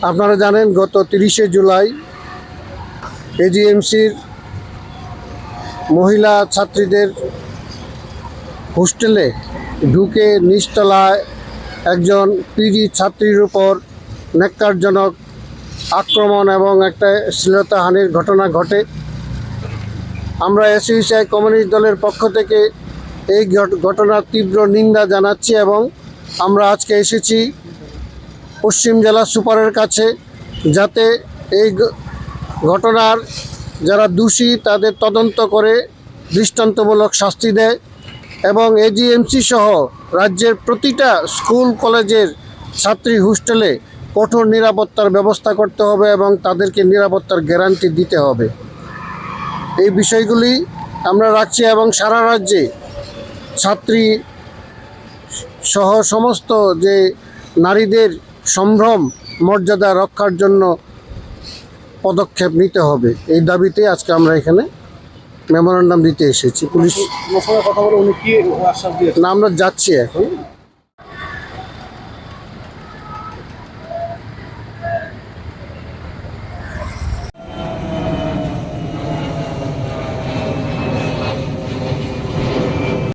আপনারা জানেন গত 30শে জুলাই এজিএমসির মহিলা ছাত্রীদের হোস্টেলে ঢুকে নিচতলায় একজন পিজি ছাত্রীর উপর ন্যাক্কারজনক আক্রমণ এবং একটা শ্লীলতাহানির ঘটনা ঘটে। আমরা এসইউসিআই কমিউনিস্ট দলের পক্ষ থেকে এই ঘটনার তীব্র নিন্দা জানাচ্ছি এবং আমরা আজকে এসেছি পশ্চিম জেলা সুপারের কাছে যাতে এই ঘটনার যারা দোষী তাদের তদন্ত করে দৃষ্টান্তমূলক শাস্তি দেয় এবং এজিএমসি সহ রাজ্যের প্রতিটা স্কুল কলেজের ছাত্রী হোস্টেলে কঠোর নিরাপত্তার ব্যবস্থা করতে হবে এবং তাদেরকে নিরাপত্তার গ্যারান্টি দিতে হবে। এই বিষয়গুলি আমরা রাখছি এবং সারা রাজ্যে ছাত্রী সহ সমস্ত যে নারীদের সম্ভ্রম মর্যাদা রক্ষার জন্য পদক্ষেপ নিতে হবে, এই দাবিতে আজকে আমরা এখানে মেমোরেন্ডাম দিতে এসেছি। পুলিশ কথা বলে উনি কি আশ্বাস দিয়েছেন? না, আমরা যাচ্ছি এখন।